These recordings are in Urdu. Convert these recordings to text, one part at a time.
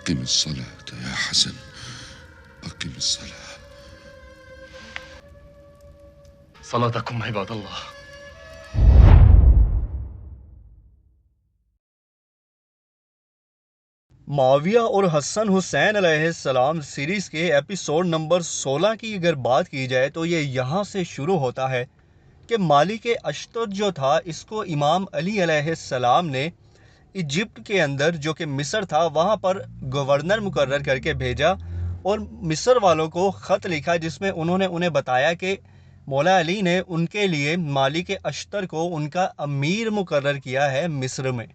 أقم الصلاة يا حسن، أقم الصلاة. صلاتكم عباد الله. معاویہ اور حسن حسین علیہ السلام سیریز کے ایپیسوڈ نمبر 16 کی اگر بات کی جائے تو یہ یہاں سے شروع ہوتا ہے کہ مالک اشتر جو تھا اس کو امام علی علیہ السلام نے ایجپٹ کے اندر جو کہ مصر تھا وہاں پر گورنر مقرر کر کے بھیجا اور مصر والوں کو خط لکھا جس میں انہوں نے انہیں بتایا کہ مولا علی نے ان کے لیے مالک اشتر کو ان کا امیر مقرر کیا ہے مصر میں۔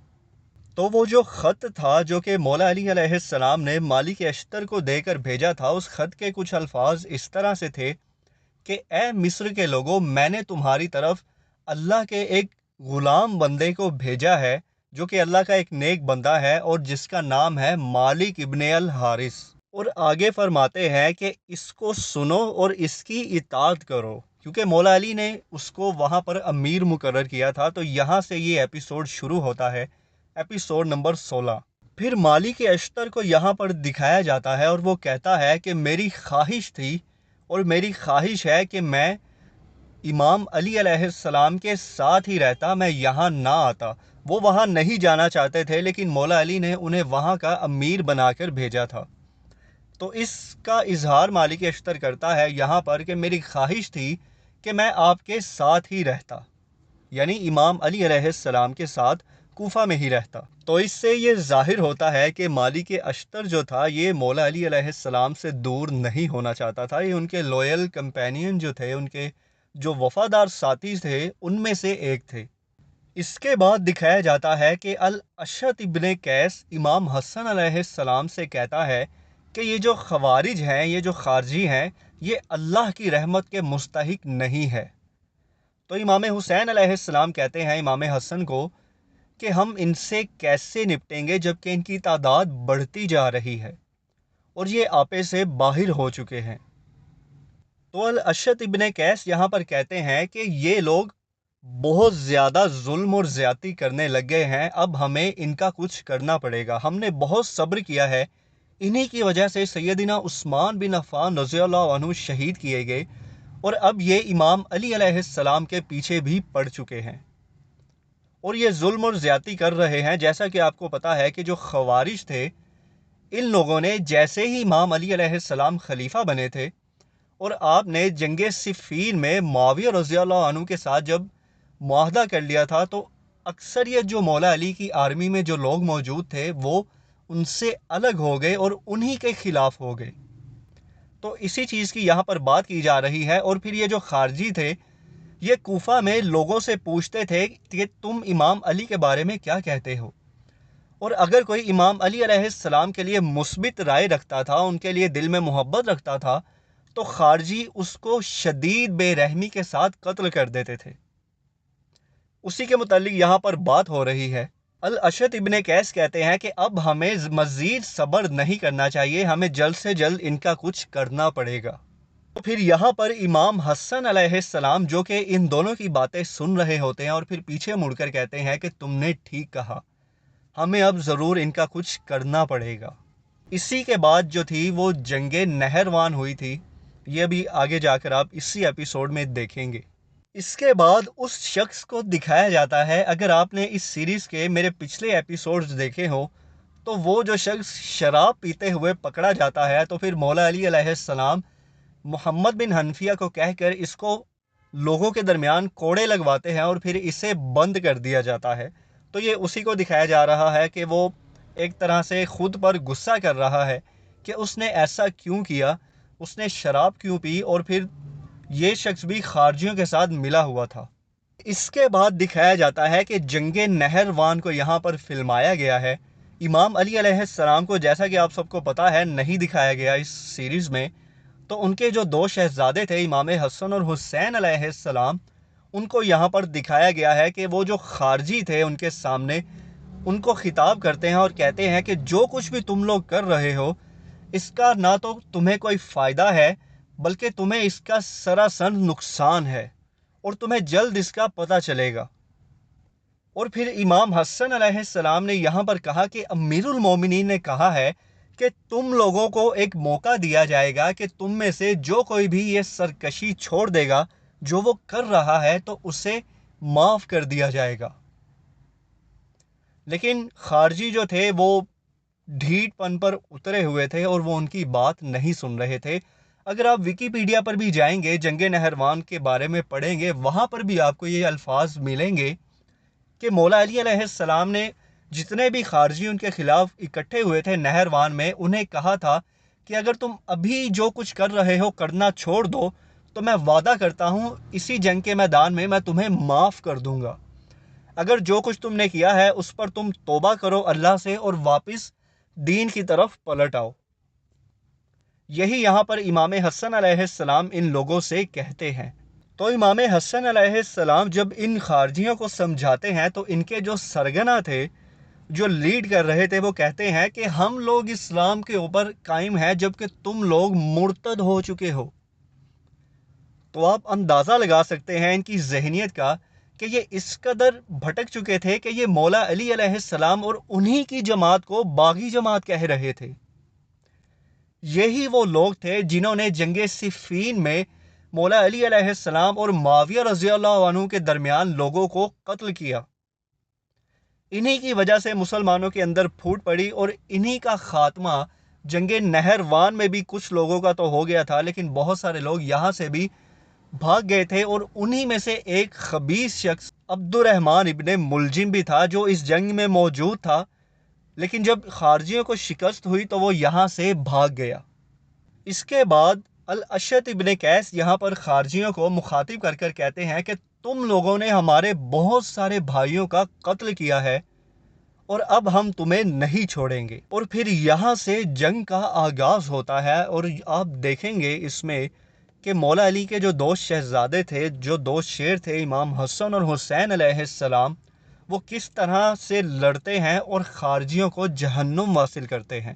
تو وہ جو خط تھا جو کہ مولا علی علیہ السلام نے مالک اشتر کو دے کر بھیجا تھا، اس خط کے کچھ الفاظ اس طرح سے تھے کہ اے مصر کے لوگوں، میں نے تمہاری طرف اللہ کے ایک غلام بندے کو بھیجا ہے جو کہ اللہ کا ایک نیک بندہ ہے اور جس کا نام ہے مالک ابن الحارث، اور آگے فرماتے ہیں کہ اس کو سنو اور اس کی اطاعت کرو، کیونکہ مولا علی نے اس کو وہاں پر امیر مقرر کیا تھا۔ تو یہاں سے یہ ایپیسوڈ شروع ہوتا ہے، ایپیسوڈ نمبر 16۔ پھر مالک اشتر کو یہاں پر دکھایا جاتا ہے اور وہ کہتا ہے کہ میری خواہش تھی اور میری خواہش ہے کہ میں امام علی علیہ السلام کے ساتھ ہی رہتا، میں یہاں نہ آتا۔ وہ وہاں نہیں جانا چاہتے تھے لیکن مولا علی نے انہیں وہاں کا امیر بنا کر بھیجا تھا۔ تو اس کا اظہار مالک اشتر کرتا ہے یہاں پر کہ میری خواہش تھی کہ میں آپ کے ساتھ ہی رہتا، یعنی امام علی علیہ السلام کے ساتھ کوفہ میں ہی رہتا۔ تو اس سے یہ ظاہر ہوتا ہے کہ مالک اشتر جو تھا یہ مولا علی علیہ السلام سے دور نہیں ہونا چاہتا تھا، یہ ان کے لویل کمپینین جو تھے، ان کے جو وفادار ساتھی تھے ان میں سے ایک تھے۔ اس کے بعد دکھایا جاتا ہے کہ الاشت ابن قیس امام حسن علیہ السلام سے کہتا ہے کہ یہ جو خوارج ہیں، یہ جو خارجی ہیں، یہ اللہ کی رحمت کے مستحق نہیں ہے۔ تو امام حسین علیہ السلام کہتے ہیں امام حسن کو کہ ہم ان سے کیسے نپٹیں گے جبکہ ان کی تعداد بڑھتی جا رہی ہے اور یہ آپے سے باہر ہو چکے ہیں۔ تو الاشت ابن قیس یہاں پر کہتے ہیں کہ یہ لوگ بہت زیادہ ظلم اور زیادتی کرنے لگ گئے ہیں، اب ہمیں ان کا کچھ کرنا پڑے گا۔ ہم نے بہت صبر کیا ہے، انہی کی وجہ سے سیدنا عثمان بن عفان رضی اللہ عنہ شہید کیے گئے اور اب یہ امام علی علیہ السلام کے پیچھے بھی پڑ چکے ہیں اور یہ ظلم اور زیادتی کر رہے ہیں۔ جیسا کہ آپ کو پتا ہے کہ جو خوارج تھے، ان لوگوں نے جیسے ہی امام علی علیہ السلام خلیفہ بنے تھے اور آپ نے جنگ صفین میں معاویہ رضی اللہ عنہ کے ساتھ جب معاہدہ کر لیا تھا تو اکثریت جو مولا علی کی آرمی میں جو لوگ موجود تھے وہ ان سے الگ ہو گئے اور انہی کے خلاف ہو گئے۔ تو اسی چیز کی یہاں پر بات کی جا رہی ہے۔ اور پھر یہ جو خارجی تھے یہ کوفہ میں لوگوں سے پوچھتے تھے کہ تم امام علی کے بارے میں کیا کہتے ہو، اور اگر کوئی امام علی علیہ السلام کے لیے مثبت رائے رکھتا تھا، ان کے لیے دل میں محبت رکھتا تھا، تو خارجی اس کو شدید بے رحمی کے ساتھ قتل کر دیتے تھے۔ اسی کے متعلق یہاں پر بات ہو رہی ہے۔ الاشت ابن قیس کہتے ہیں کہ اب ہمیں مزید صبر نہیں کرنا چاہیے، ہمیں جلد سے جلد ان کا کچھ کرنا پڑے گا۔ تو پھر یہاں پر امام حسن علیہ السلام جو کہ ان دونوں کی باتیں سن رہے ہوتے ہیں اور پھر پیچھے مڑ کر کہتے ہیں کہ تم نے ٹھیک کہا، ہمیں اب ضرور ان کا کچھ کرنا پڑے گا۔ اسی کے بعد جو تھی وہ جنگ نہروان ہوئی تھی، یہ بھی آگے جا کر آپ اسی ایپیسوڈ میں دیکھیں گے۔ اس کے بعد اس شخص کو دکھایا جاتا ہے، اگر آپ نے اس سیریز کے میرے پچھلے ایپیسوڈز دیکھے ہوں تو وہ جو شخص شراب پیتے ہوئے پکڑا جاتا ہے تو پھر مولا علی علیہ السلام محمد بن حنفیہ کو کہہ کر اس کو لوگوں کے درمیان کوڑے لگواتے ہیں اور پھر اسے بند کر دیا جاتا ہے۔ تو یہ اسی کو دکھایا جا رہا ہے کہ وہ ایک طرح سے خود پر غصہ کر رہا ہے کہ اس نے ایسا کیوں کیا، اس نے شراب کیوں پی، اور پھر یہ شخص بھی خارجیوں کے ساتھ ملا ہوا تھا۔ اس کے بعد دکھایا جاتا ہے کہ جنگ نہروان کو یہاں پر فلمایا گیا ہے۔ امام علی علیہ السلام کو جیسا کہ آپ سب کو پتا ہے نہیں دکھایا گیا اس سیریز میں، تو ان کے جو دو شہزادے تھے امام حسن اور حسین علیہ السلام، ان کو یہاں پر دکھایا گیا ہے کہ وہ جو خارجی تھے ان کے سامنے ان کو خطاب کرتے ہیں اور کہتے ہیں کہ جو کچھ بھی تم لوگ کر رہے ہو اس کا نہ تو تمہیں کوئی فائدہ ہے بلکہ تمہیں اس کا سراسر نقصان ہے اور تمہیں جلد اس کا پتہ چلے گا۔ اور پھر امام حسن علیہ السلام نے یہاں پر کہا کہ امیر المومنین نے کہا ہے کہ تم لوگوں کو ایک موقع دیا جائے گا کہ تم میں سے جو کوئی بھی یہ سرکشی چھوڑ دے گا جو وہ کر رہا ہے تو اسے معاف کر دیا جائے گا۔ لیکن خارجی جو تھے وہ ڈھیٹ پن پر اترے ہوئے تھے اور وہ ان کی بات نہیں سن رہے تھے۔ اگر آپ ویکیپیڈیا پر بھی جائیں گے، جنگ نہروان کے بارے میں پڑھیں گے، وہاں پر بھی آپ کو یہ الفاظ ملیں گے کہ مولا علی علیہ السلام نے جتنے بھی خارجی ان کے خلاف اکٹھے ہوئے تھے نہروان میں، انہیں کہا تھا کہ اگر تم ابھی جو کچھ کر رہے ہو کرنا چھوڑ دو تو میں وعدہ کرتا ہوں اسی جنگ کے میدان میں تمہیں معاف کر دوں گا۔ اگر جو کچھ تم نے کیا ہے اس پر تم توبہ کرو اللہ سے اور واپس دین کی طرف پلٹ آؤ۔ یہی یہاں پر امام حسن علیہ السلام ان لوگوں سے کہتے ہیں۔ تو امام حسن علیہ السلام جب ان خارجیوں کو سمجھاتے ہیں تو ان کے جو سرگنا تھے، جو لیڈ کر رہے تھے، وہ کہتے ہیں کہ ہم لوگ اسلام کے اوپر قائم ہیں جبکہ تم لوگ مرتد ہو چکے ہو۔ تو آپ اندازہ لگا سکتے ہیں ان کی ذہنیت کا کہ یہ اس قدر بھٹک چکے تھے کہ یہ مولا علی علیہ السلام اور انہی کی جماعت کو باغی جماعت کہہ رہے تھے۔ یہی وہ لوگ تھے جنہوں نے جنگ صفین میں مولا علی علیہ السلام اور معاویہ رضی اللہ عنہ کے درمیان لوگوں کو قتل کیا۔ انہی کی وجہ سے مسلمانوں کے اندر پھوٹ پڑی اور انہی کا خاتمہ جنگ نہروان میں بھی کچھ لوگوں کا تو ہو گیا تھا، لیکن بہت سارے لوگ یہاں سے بھی بھاگ گئے تھے، اور انہی میں سے ایک خبیث شخص عبد الرحمن ابن ملجم بھی تھا جو اس جنگ میں موجود تھا، لیکن جب خارجیوں کو شکست ہوئی تو وہ یہاں سے بھاگ گیا۔ اس کے بعد الاشت ابن قیس یہاں پر خارجیوں کو مخاطب کر کر کہتے ہیں کہ تم لوگوں نے ہمارے بہت سارے بھائیوں کا قتل کیا ہے اور اب ہم تمہیں نہیں چھوڑیں گے۔ اور پھر یہاں سے جنگ کا آغاز ہوتا ہے، اور آپ دیکھیں گے اس میں کہ مولا علی کے جو دو شہزادے تھے، جو دو شیر تھے، امام حسن اور حسین علیہ السلام، وہ کس طرح سے لڑتے ہیں اور خارجیوں کو جہنم واصل کرتے ہیں۔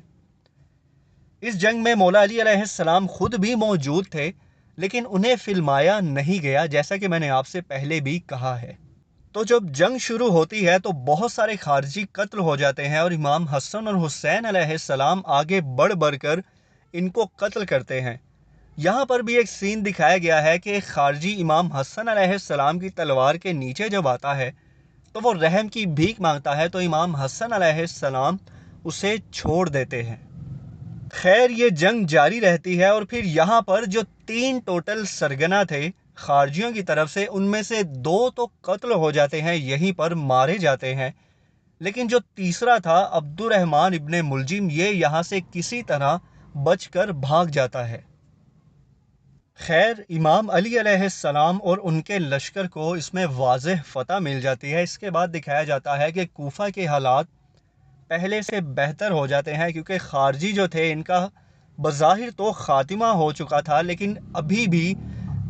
اس جنگ میں مولا علی علیہ السلام خود بھی موجود تھے، لیکن انہیں فلمایا نہیں گیا، جیسا کہ میں نے آپ سے پہلے بھی کہا ہے۔ تو جب جنگ شروع ہوتی ہے تو بہت سارے خارجی قتل ہو جاتے ہیں، اور امام حسن اور حسین علیہ السلام آگے بڑھ بڑھ کر ان کو قتل کرتے ہیں۔ یہاں پر بھی ایک سین دکھایا گیا ہے کہ ایک خارجی امام حسن علیہ السلام کی تلوار کے نیچے جب آتا ہے تو وہ رحم کی بھیک مانگتا ہے، تو امام حسن علیہ السلام اسے چھوڑ دیتے ہیں۔ خیر، یہ جنگ جاری رہتی ہے، اور پھر یہاں پر جو 3 ٹوٹل سرگنا تھے خارجیوں کی طرف سے، ان میں سے 2 تو قتل ہو جاتے ہیں، یہیں پر مارے جاتے ہیں، لیکن جو تیسرا تھا عبد الرحمن ابن ملجم، یہ یہاں سے کسی طرح بچ کر بھاگ جاتا ہے۔ خیر، امام علی علیہ السلام اور ان کے لشکر کو اس میں واضح فتح مل جاتی ہے۔ اس کے بعد دکھایا جاتا ہے کہ کوفہ کے حالات پہلے سے بہتر ہو جاتے ہیں، کیونکہ خارجی جو تھے ان کا بظاہر تو خاتمہ ہو چکا تھا، لیکن ابھی بھی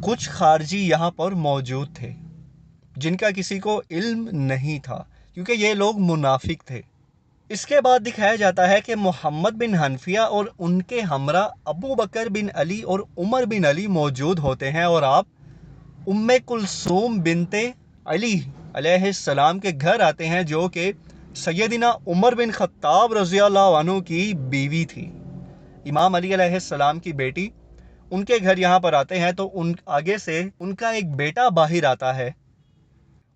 کچھ خارجی یہاں پر موجود تھے جن کا کسی کو علم نہیں تھا، کیونکہ یہ لوگ منافق تھے۔ اس کے بعد دکھایا جاتا ہے کہ محمد بن حنفیہ اور ان کے ہمراہ ابو بکر بن علی اور عمر بن علی موجود ہوتے ہیں، اور آپ ام کلثوم بنت علی علیہ السلام کے گھر آتے ہیں، جو کہ سیدنا عمر بن خطاب رضی اللہ عنہ کی بیوی تھی، امام علی علیہ السلام کی بیٹی۔ ان کے گھر یہاں پر آتے ہیں تو آگے سے ان کا ایک بیٹا باہر آتا ہے،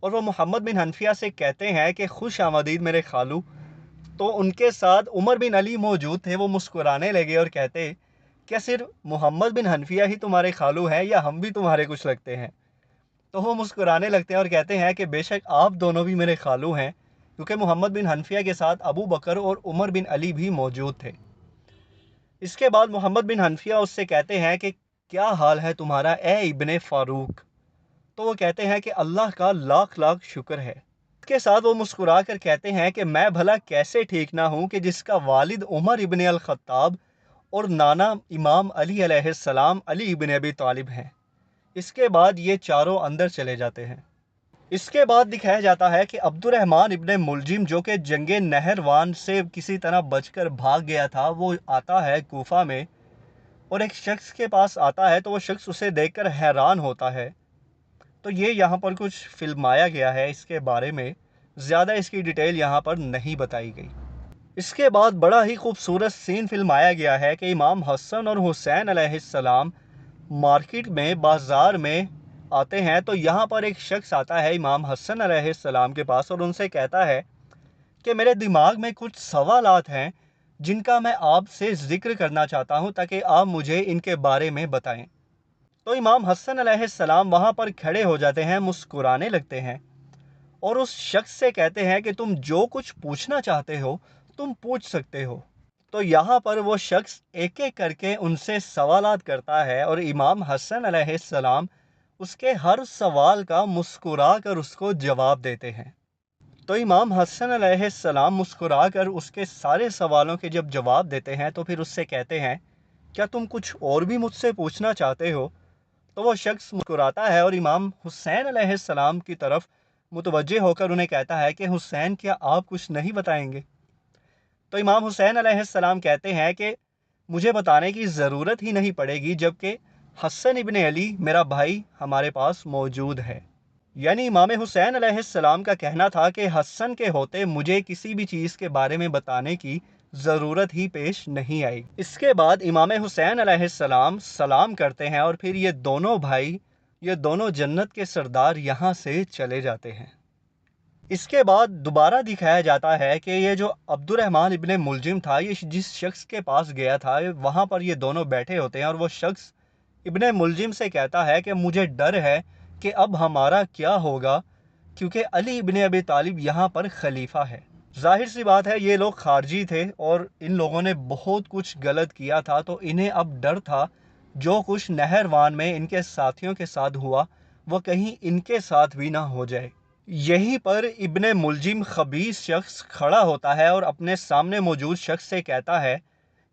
اور وہ محمد بن حنفیہ سے کہتے ہیں کہ خوش آمدید میرے خالو۔ تو ان کے ساتھ عمر بن علی موجود تھے، وہ مسکرانے لگے اور کہتے کیا صرف محمد بن حنفیہ ہی تمہارے خالو ہیں یا ہم بھی تمہارے کچھ لگتے ہیں؟ تو وہ مسکرانے لگتے ہیں اور کہتے ہیں کہ بے شک آپ دونوں بھی میرے خالو ہیں، کیونکہ محمد بن حنفیہ کے ساتھ ابو بکر اور عمر بن علی بھی موجود تھے۔ اس کے بعد محمد بن حنفیہ اس سے کہتے ہیں کہ کیا حال ہے تمہارا اے ابن فاروق؟ تو وہ کہتے ہیں کہ اللہ کا لاکھ لاکھ شکر ہے۔ اس کے ساتھ وہ مسکرا کر کہتے ہیں کہ میں بھلا کیسے ٹھیک نہ ہوں کہ جس کا والد عمر ابن الخطاب اور نانا امام علی علیہ السلام علی ابن ابی طالب ہیں۔ اس کے بعد یہ چاروں اندر چلے جاتے ہیں۔ اس کے بعد دکھایا جاتا ہے کہ عبد الرحمن ابن ملجم، جو کہ جنگ نہروان سے کسی طرح بچ کر بھاگ گیا تھا، وہ آتا ہے کوفہ میں اور ایک شخص کے پاس آتا ہے، تو وہ شخص اسے دیکھ کر حیران ہوتا ہے۔ تو یہ یہاں پر کچھ فلمایا گیا ہے، اس کے بارے میں زیادہ اس کی ڈیٹیل یہاں پر نہیں بتائی گئی۔ اس کے بعد بڑا ہی خوبصورت سین فلمایا گیا ہے کہ امام حسن اور حسین علیہ السلام مارکیٹ میں، بازار میں آتے ہیں، تو یہاں پر ایک شخص آتا ہے امام حسن علیہ السلام کے پاس اور ان سے کہتا ہے کہ میرے دماغ میں کچھ سوالات ہیں جن کا میں آپ سے ذکر کرنا چاہتا ہوں تاکہ آپ مجھے ان کے بارے میں بتائیں۔ تو امام حسن علیہ السلام وہاں پر کھڑے ہو جاتے ہیں، مسکرانے لگتے ہیں اور اس شخص سے کہتے ہیں کہ تم جو کچھ پوچھنا چاہتے ہو تم پوچھ سکتے ہو۔ تو یہاں پر وہ شخص ایک ایک کر کے ان سے سوالات کرتا ہے اور امام حسن علیہ السلام اس کے ہر سوال کا مسکرا کر اس کو جواب دیتے ہیں۔ تو امام حسن علیہ السلام مسکرا کر اس کے سارے سوالوں کے جب جواب دیتے ہیں تو پھر اس سے کہتے ہیں کیا تم کچھ اور بھی مجھ سے پوچھنا چاہتے ہو؟ تو وہ شخص مسکراتا ہے اور امام حسین علیہ السلام کی طرف متوجہ ہو کر انہیں کہتا ہے کہ حسین کیا آپ کچھ نہیں بتائیں گے؟ تو امام حسین علیہ السلام کہتے ہیں کہ مجھے بتانے کی ضرورت ہی نہیں پڑے گی جبکہ حسن ابن علی میرا بھائی ہمارے پاس موجود ہے۔ یعنی امام حسین علیہ السلام کا کہنا تھا کہ حسن کے ہوتے مجھے کسی بھی چیز کے بارے میں بتانے کی ضرورت ہی پیش نہیں آئی۔ اس کے بعد امام حسین علیہ السلام سلام کرتے ہیں اور پھر یہ دونوں بھائی، یہ دونوں جنت کے سردار یہاں سے چلے جاتے ہیں۔ اس کے بعد دوبارہ دکھایا جاتا ہے کہ یہ جو عبد الرحمن ابن ملجم تھا، یہ جس شخص کے پاس گیا تھا وہاں پر یہ دونوں بیٹھے ہوتے ہیں اور وہ شخص ابن ملجم سے کہتا ہے کہ مجھے ڈر ہے کہ اب ہمارا کیا ہوگا کیونکہ علی ابن ابی طالب یہاں پر خلیفہ ہے۔ ظاہر سی بات ہے یہ لوگ خارجی تھے اور ان لوگوں نے بہت کچھ غلط کیا تھا، تو انہیں اب ڈر تھا جو کچھ نہروان میں ان کے ساتھیوں کے ساتھ ہوا وہ کہیں ان کے ساتھ بھی نہ ہو جائے۔ یہیں پر ابن ملجم خبیث شخص کھڑا ہوتا ہے اور اپنے سامنے موجود شخص سے کہتا ہے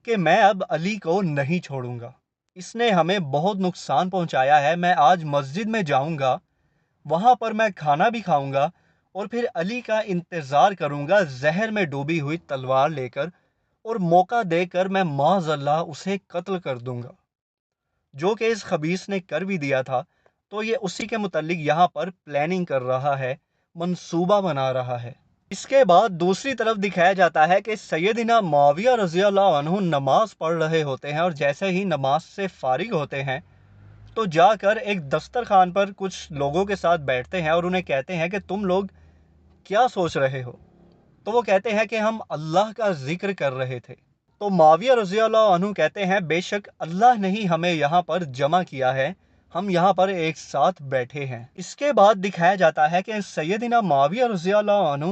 کہ میں اب علی کو نہیں چھوڑوں گا، اس نے ہمیں بہت نقصان پہنچایا ہے، میں آج مسجد میں جاؤں گا، وہاں پر میں کھانا بھی کھاؤں گا اور پھر علی کا انتظار کروں گا زہر میں ڈوبی ہوئی تلوار لے کر، اور موقع دے کر میں معاذ اللہ اسے قتل کر دوں گا، جو کہ اس خبیث نے کر بھی دیا تھا۔ تو یہ اسی کے متعلق یہاں پر پلاننگ کر رہا ہے، منصوبہ بنا رہا ہے۔ اس کے بعد دوسری طرف دکھایا جاتا ہے کہ سیدنا معاویہ رضی اللہ عنہ نماز پڑھ رہے ہوتے ہیں اور جیسے ہی نماز سے فارغ ہوتے ہیں تو جا کر ایک دسترخوان پر کچھ لوگوں کے ساتھ بیٹھتے ہیں اور انہیں کہتے ہیں کہ تم لوگ کیا سوچ رہے ہو؟ تو وہ کہتے ہیں کہ ہم اللہ کا ذکر کر رہے تھے۔ تو معاویہ رضی اللہ عنہ کہتے ہیں بے شک اللہ نے ہی ہمیں یہاں پر جمع کیا ہے، ہم یہاں پر ایک ساتھ بیٹھے ہیں۔ اس کے بعد دکھایا جاتا ہے کہ سیدنا معاویہ رضی اللہ عنہ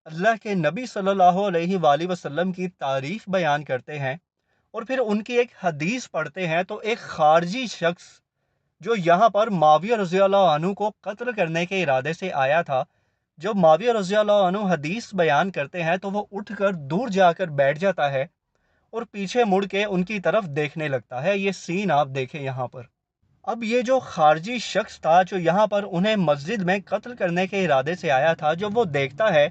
اللہ کے نبی صلی اللہ علیہ وآلہ وسلم کی تعریف بیان کرتے ہیں اور پھر ان کی ایک حدیث پڑھتے ہیں، تو ایک خارجی شخص جو یہاں پر معاویہ رضی اللہ عنہ کو قتل کرنے کے ارادے سے آیا تھا، جب معاویہ رضی اللہ عنہ حدیث بیان کرتے ہیں تو وہ اٹھ کر دور جا کر بیٹھ جاتا ہے اور پیچھے مڑ کے ان کی طرف دیکھنے لگتا ہے۔ یہ سین آپ دیکھیں یہاں پر۔ اب یہ جو خارجی شخص تھا جو یہاں پر انہیں مسجد میں قتل کرنے کے ارادے سے آیا تھا، جب وہ دیکھتا ہے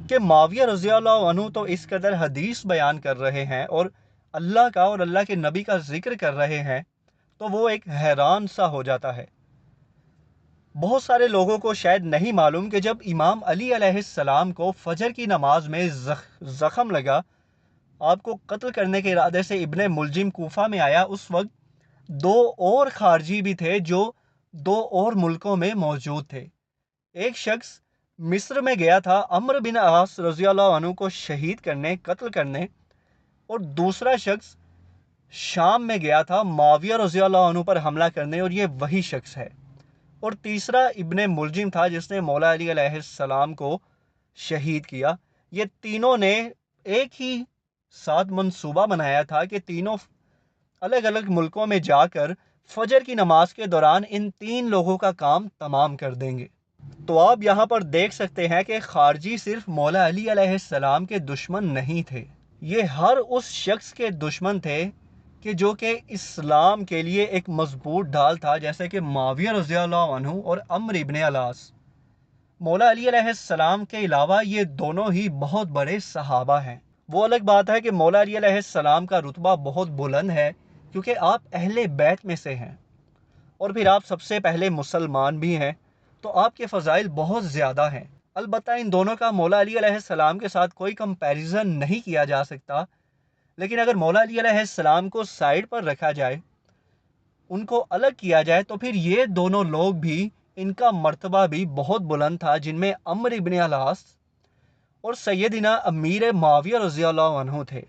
کہ معاویہ رضی اللہ عنہ تو اس قدر حدیث بیان کر رہے ہیں اور اللہ کا اور اللہ کے نبی کا ذکر کر رہے ہیں، تو وہ ایک حیران سا ہو جاتا ہے۔ بہت سارے لوگوں کو شاید نہیں معلوم کہ جب امام علی علیہ السلام کو فجر کی نماز میں زخم لگا، آپ کو قتل کرنے کے ارادے سے ابن ملجم کوفہ میں آیا، اس وقت دو اور خارجی بھی تھے جو دو اور ملکوں میں موجود تھے۔ ایک شخص مصر میں گیا تھا عمرو بن عاص رضی اللہ عنہ کو شہید کرنے، قتل کرنے، اور دوسرا شخص شام میں گیا تھا معاویہ رضی اللہ عنہ پر حملہ کرنے، اور یہ وہی شخص ہے۔ اور تیسرا ابن ملجم تھا جس نے مولا علی علیہ السلام کو شہید کیا۔ یہ تینوں نے ایک ہی ساتھ منصوبہ بنایا تھا کہ تینوں الگ الگ ملکوں میں جا کر فجر کی نماز کے دوران ان تین لوگوں کا کام تمام کر دیں گے۔ تو آپ یہاں پر دیکھ سکتے ہیں کہ خارجی صرف مولا علی علیہ السلام کے دشمن نہیں تھے، یہ ہر اس شخص کے دشمن تھے کہ جو کہ اسلام کے لیے ایک مضبوط ڈھال تھا، جیسے کہ معاویہ رضی اللہ عنہ اور عمرو بن العاص۔ مولا علی علیہ السلام کے علاوہ یہ دونوں ہی بہت بڑے صحابہ ہیں۔ وہ الگ بات ہے کہ مولا علی علیہ السلام کا رتبہ بہت بلند ہے کیونکہ آپ اہل بیت میں سے ہیں اور پھر آپ سب سے پہلے مسلمان بھی ہیں، تو آپ کے فضائل بہت زیادہ ہیں۔ البتہ ان دونوں کا مولا علی علیہ السلام کے ساتھ کوئی کمپیریزن نہیں کیا جا سکتا، لیکن اگر مولا علی علیہ السلام کو سائڈ پر رکھا جائے، ان کو الگ کیا جائے، تو پھر یہ دونوں لوگ بھی، ان کا مرتبہ بھی بہت بلند تھا، جن میں عمرو بن العاص اور سیدنا امیر معاویہ رضی اللہ عنہ تھے.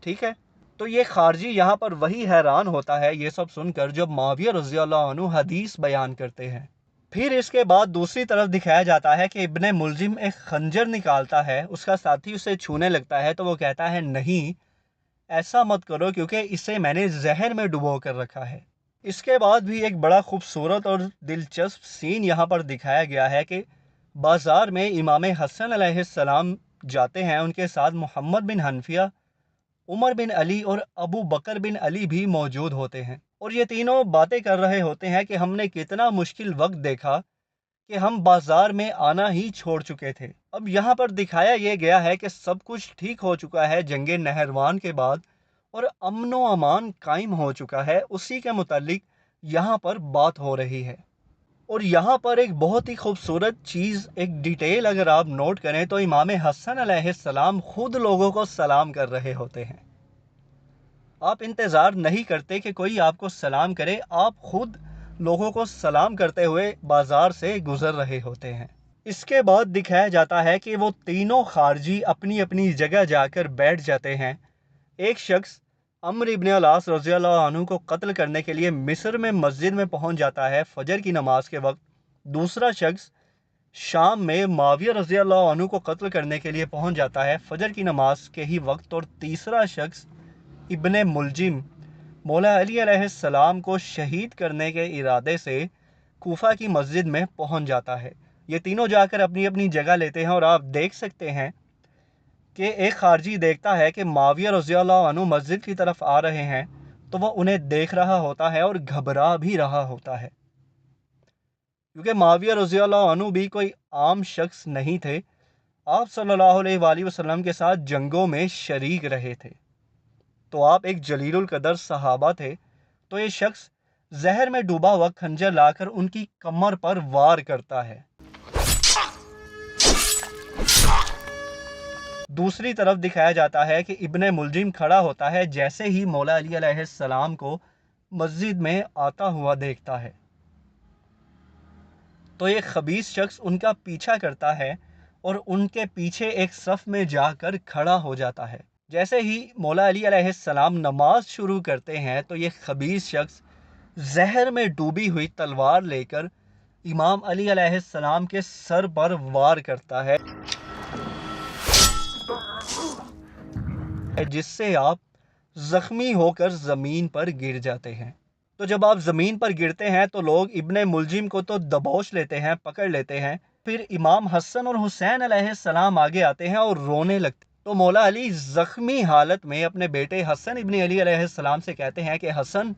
ٹھیک ہے، تو یہ خارجی یہاں پر وہی حیران ہوتا ہے یہ سب سن کر جب معاویہ رضی اللہ عنہ حدیث بیان کرتے ہیں. پھر اس کے بعد دوسری طرف دکھایا جاتا ہے کہ ابن ملجم ایک خنجر نکالتا ہے، اس کا ساتھی اسے چھونے لگتا ہے تو وہ کہتا ہے نہیں ایسا مت کرو کیونکہ اسے میں نے زہر میں ڈبو کر رکھا ہے. اس کے بعد بھی ایک بڑا خوبصورت اور دلچسپ سین یہاں پر دکھایا گیا ہے کہ بازار میں امام حسن علیہ السلام جاتے ہیں، ان کے ساتھ محمد بن حنفیہ، عمر بن علی اور ابو بکر بن علی بھی موجود ہوتے ہیں، اور یہ تینوں باتیں کر رہے ہوتے ہیں کہ ہم نے کتنا مشکل وقت دیکھا کہ ہم بازار میں آنا ہی چھوڑ چکے تھے. اب یہاں پر دکھایا یہ گیا ہے کہ سب کچھ ٹھیک ہو چکا ہے جنگ نہروان کے بعد، اور امن و امان قائم ہو چکا ہے، اسی کے متعلق یہاں پر بات ہو رہی ہے. اور یہاں پر ایک بہت ہی خوبصورت چیز، ایک ڈیٹیل اگر آپ نوٹ کریں تو امام حسن علیہ السلام خود لوگوں کو سلام کر رہے ہوتے ہیں. آپ انتظار نہیں کرتے کہ کوئی آپ کو سلام کرے، آپ خود لوگوں کو سلام کرتے ہوئے بازار سے گزر رہے ہوتے ہیں. اس کے بعد دکھایا جاتا ہے کہ وہ تینوں خارجی اپنی اپنی جگہ جا کر بیٹھ جاتے ہیں. ایک شخص عمرو بن العاص رضی اللہ عنہ کو قتل کرنے کے لیے مصر میں مسجد میں پہنچ جاتا ہے فجر کی نماز کے وقت. دوسرا شخص شام میں معاویہ رضی اللہ عنہ کو قتل کرنے کے لیے پہنچ جاتا ہے فجر کی نماز کے ہی وقت. اور تیسرا شخص ابن ملجم مولا علی علیہ السلام کو شہید کرنے کے ارادے سے کوفہ کی مسجد میں پہنچ جاتا ہے. یہ تینوں جا کر اپنی اپنی جگہ لیتے ہیں، اور آپ دیکھ سکتے ہیں کہ ایک خارجی دیکھتا ہے کہ معاویہ رضی اللہ عنہ مسجد کی طرف آ رہے ہیں تو وہ انہیں دیکھ رہا ہوتا ہے اور گھبرا بھی رہا ہوتا ہے، کیونکہ معاویہ رضی اللہ عنہ بھی کوئی عام شخص نہیں تھے، آپ صلی اللہ علیہ وآلہ وسلم کے ساتھ جنگوں میں شریک رہے تھے، تو آپ ایک جلیل القدر صحابہ تھے. تو یہ شخص زہر میں ڈوبا ہوا خنجر لا کر ان کی کمر پر وار کرتا ہے. دوسری طرف دکھایا جاتا ہے کہ ابن ملجم کھڑا ہوتا ہے جیسے ہی مولا علی علیہ السلام کو مسجد میں آتا ہوا دیکھتا ہے تو ایک خبیث شخص ان کا پیچھا کرتا ہے اور ان کے پیچھے ایک صف میں جا کر کھڑا ہو جاتا ہے. جیسے ہی مولا علی علیہ السلام نماز شروع کرتے ہیں تو یہ خبیث شخص زہر میں ڈوبی ہوئی تلوار لے کر امام علی علیہ السلام کے سر پر وار کرتا ہے، جس سے آپ زخمی ہو کر زمین پر گر جاتے ہیں. تو جب آپ زمین پر گرتے ہیں تو لوگ ابن ملجم کو تو دبوچ لیتے ہیں، پکڑ لیتے ہیں، پھر امام حسن اور حسین علیہ السلام آگے آتے ہیں اور رونے لگتے ہیں. تو مولا علی زخمی حالت میں اپنے بیٹے حسن ابن علی علیہ السلام سے کہتے ہیں کہ حسن،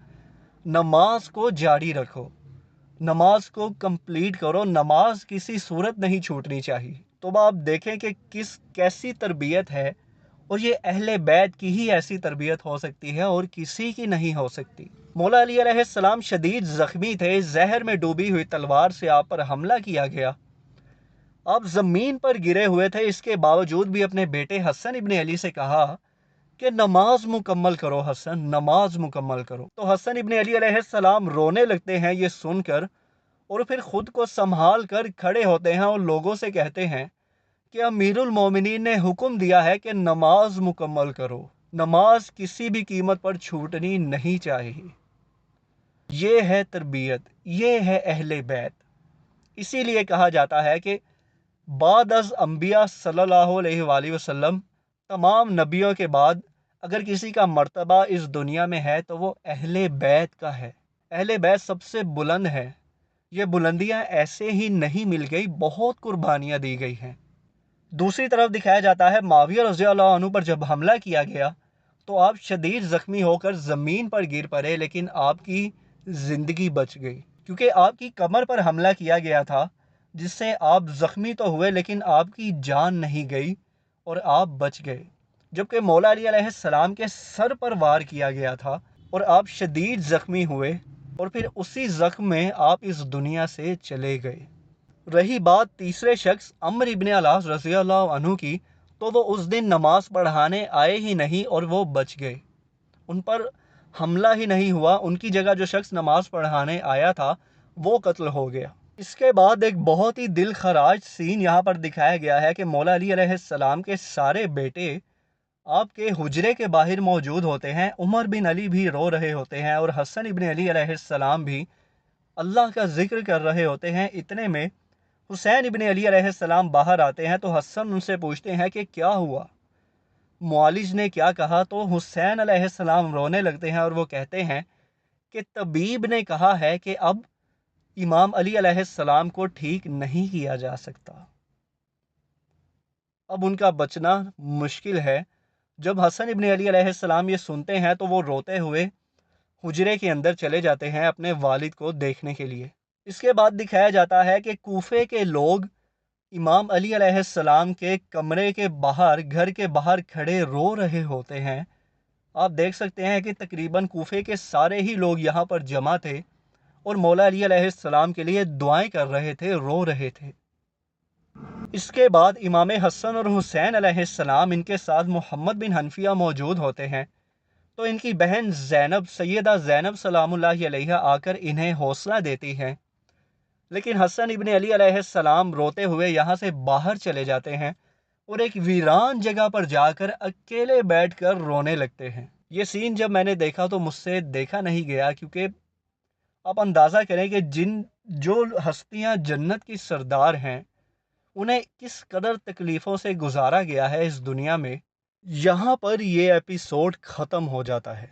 نماز کو جاری رکھو، نماز کو کمپلیٹ کرو، نماز کسی صورت نہیں چھوٹنی چاہیے. تو آپ دیکھیں کہ کیسی تربیت ہے، اور یہ اہل بیت کی ہی ایسی تربیت ہو سکتی ہے اور کسی کی نہیں ہو سکتی. مولا علی علیہ السلام شدید زخمی تھے، زہر میں ڈوبی ہوئی تلوار سے آپ پر حملہ کیا گیا، آپ زمین پر گرے ہوئے تھے، اس کے باوجود بھی اپنے بیٹے حسن ابن علی سے کہا کہ نماز مکمل کرو حسن، نماز مکمل کرو. تو حسن ابن علی علیہ السلام رونے لگتے ہیں یہ سن کر، اور پھر خود کو سنبھال کر کھڑے ہوتے ہیں اور لوگوں سے کہتے ہیں کہ امیر المومنین نے حکم دیا ہے کہ نماز مکمل کرو، نماز کسی بھی قیمت پر چھوٹنی نہیں چاہیے. یہ ہے تربیت، یہ ہے اہل بیت. اسی لیے کہا جاتا ہے کہ بعد از انبیاء صلی اللہ علیہ وآلہ وسلم، تمام نبیوں کے بعد اگر کسی کا مرتبہ اس دنیا میں ہے تو وہ اہل بیت کا ہے. اہل بیت سب سے بلند ہے. یہ بلندیاں ایسے ہی نہیں مل گئی، بہت قربانیاں دی گئی ہیں. دوسری طرف دکھایا جاتا ہے معاویہ رضی اللہ عنہ پر جب حملہ کیا گیا تو آپ شدید زخمی ہو کر زمین پر گر پڑے، لیکن آپ کی زندگی بچ گئی، کیونکہ آپ کی کمر پر حملہ کیا گیا تھا جس سے آپ زخمی تو ہوئے لیکن آپ کی جان نہیں گئی اور آپ بچ گئے. جبکہ مولا علی علیہ السلام کے سر پر وار کیا گیا تھا اور آپ شدید زخمی ہوئے، اور پھر اسی زخم میں آپ اس دنیا سے چلے گئے. رہی بات تیسرے شخص عمر ابن العاص رضی اللہ عنہ کی، تو وہ اس دن نماز پڑھانے آئے ہی نہیں اور وہ بچ گئے، ان پر حملہ ہی نہیں ہوا، ان کی جگہ جو شخص نماز پڑھانے آیا تھا وہ قتل ہو گیا۔ اس کے بعد ایک بہت ہی دل خراج سین یہاں پر دکھایا گیا ہے کہ مولا علی علیہ السلام کے سارے بیٹے آپ کے حجرے کے باہر موجود ہوتے ہیں، عمر بن علی بھی رو رہے ہوتے ہیں اور حسن ابن علی علیہ السلام بھی اللہ کا ذکر کر رہے ہوتے ہیں۔ اتنے میں حسین ابن علی علیہ السلام باہر آتے ہیں تو حسن ان سے پوچھتے ہیں کہ کیا ہوا، معالج نے کیا کہا؟ تو حسین علیہ السلام رونے لگتے ہیں اور وہ کہتے ہیں کہ طبیب نے کہا ہے کہ اب امام علی علیہ السلام کو ٹھیک نہیں کیا جا سکتا، اب ان کا بچنا مشکل ہے۔ جب حسن ابن علی علیہ السلام یہ سنتے ہیں تو وہ روتے ہوئے حجرے کے اندر چلے جاتے ہیں اپنے والد کو دیکھنے کے لیے۔ اس کے بعد دکھایا جاتا ہے کہ کوفے کے لوگ امام علی علیہ السلام کے کمرے کے باہر، گھر کے باہر کھڑے رو رہے ہوتے ہیں۔ آپ دیکھ سکتے ہیں کہ تقریباً کوفے کے سارے ہی لوگ یہاں پر جمع تھے اور مولا علی علیہ السلام کے لیے دعائیں کر رہے تھے، رو رہے تھے۔ اس کے بعد امام حسن اور حسین علیہ السلام، ان کے ساتھ محمد بن حنفیہ موجود ہوتے ہیں، تو ان کی بہن زینب، سیدہ زینب سلام اللہ علیہ آ کر انہیں حوصلہ دیتی ہیں، لیکن حسن ابن علی علیہ السلام روتے ہوئے یہاں سے باہر چلے جاتے ہیں اور ایک ویران جگہ پر جا کر اکیلے بیٹھ کر رونے لگتے ہیں۔ یہ سین جب میں نے دیکھا تو مجھ سے دیکھا نہیں گیا، کیونکہ آپ اندازہ کریں کہ جو ہستیاں جنت کی سردار ہیں انہیں کس قدر تکلیفوں سے گزارا گیا ہے اس دنیا میں۔ یہاں پر یہ ایپیسوڈ ختم ہو جاتا ہے۔